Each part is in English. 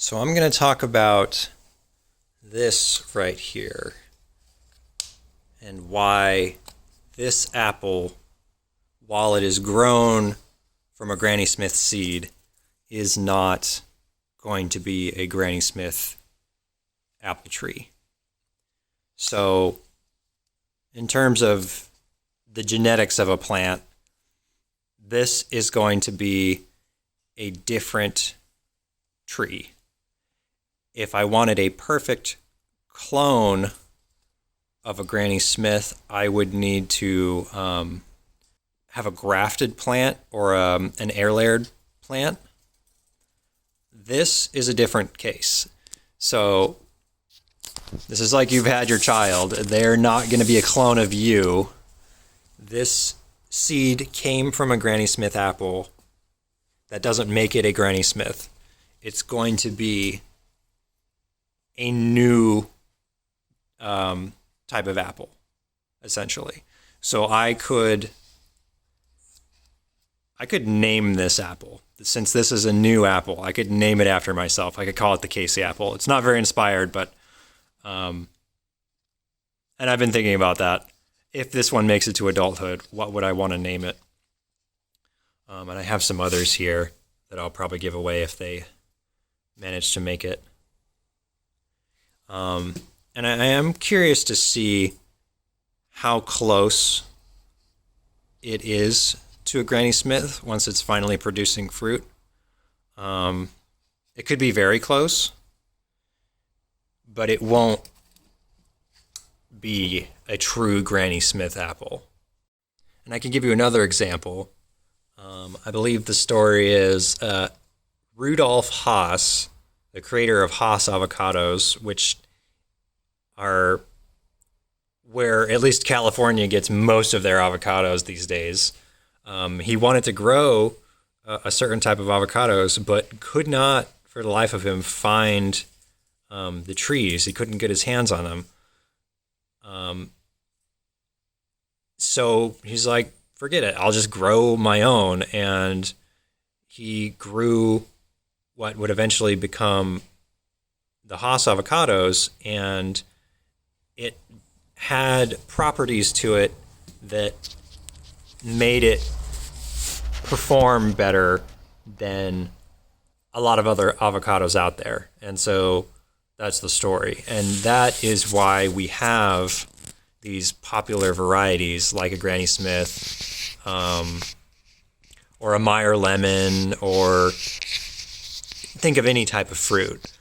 So I'm going to talk about this right here and why this apple, while it is grown from a Granny Smith seed, is not going to be a Granny Smith apple tree. So in terms of the genetics of a plant, this is going to be a different tree. If I wanted a perfect clone of a Granny Smith, I would need to have a grafted plant or an air layered plant. This is a different case. So this is like you've had your child. They're not going to be a clone of you. This seed came from a Granny Smith apple. That doesn't make it a Granny Smith. It's going to be a new type of apple, essentially. So I could name this apple. Since this is a new apple, I could name it after myself. I could call it the Casey apple. It's not very inspired, but and I've been thinking about that. If this one makes it to adulthood, what would I want to name it? And I have some others here that I'll probably give away if they manage to make it. And I am curious to see how close it is to a Granny Smith once it's finally producing fruit. It could be very close, but it won't be a true Granny Smith apple. And I can give you another example. I believe the story is Rudolf Haas, the creator of Haas avocados, which are where at least California gets most of their avocados these days. He wanted to grow a certain type of avocados, but could not, for the life of him, find the trees. He couldn't get his hands on them. So he's like, forget it, I'll just grow my own. And he grew what would eventually become the Haas avocados, and it had properties to it that made it perform better than a lot of other avocados out there. And so that's the story. And that is why we have these popular varieties like a Granny Smith, or a Meyer lemon, or think of any type of fruit.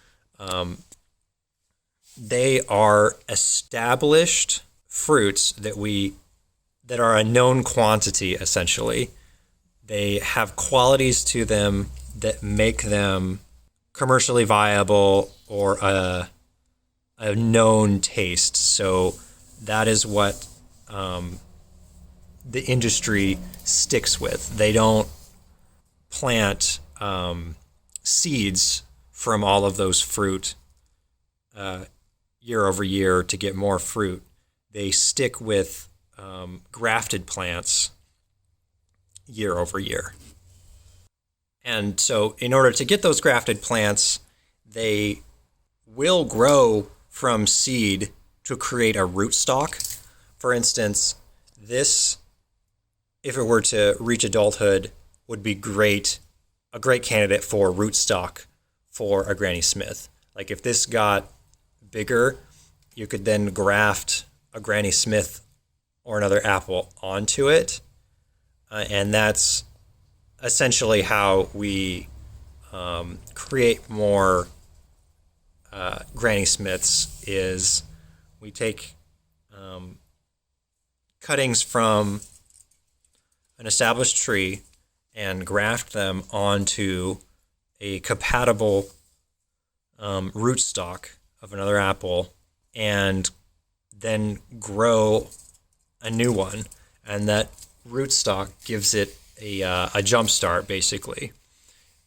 They are established fruits that are a known quantity, essentially. They have qualities to them that make them commercially viable or a known taste. So that is what the industry sticks with. They don't plant seeds from all of those fruit year over year to get more fruit. They stick with grafted plants year over year. And so in order to get those grafted plants, they will grow from seed to create a rootstock. For instance, this, if it were to reach adulthood, would be a great candidate for rootstock for a Granny Smith. Like if this got bigger, you could then graft a Granny Smith or another apple onto it. And that's essentially how we create more Granny Smiths. Is we take cuttings from an established tree and graft them onto a compatible rootstock of another apple, and then grow a new one, and that rootstock gives it a jump start, basically,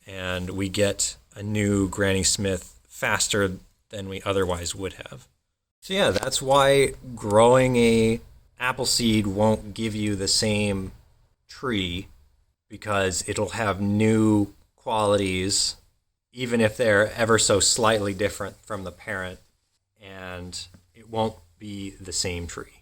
and we get a new Granny Smith faster than we otherwise would have. So yeah, that's why growing a apple seed won't give you the same tree, because it'll have new qualities even if they're ever so slightly different from the parent, and it won't be the same tree.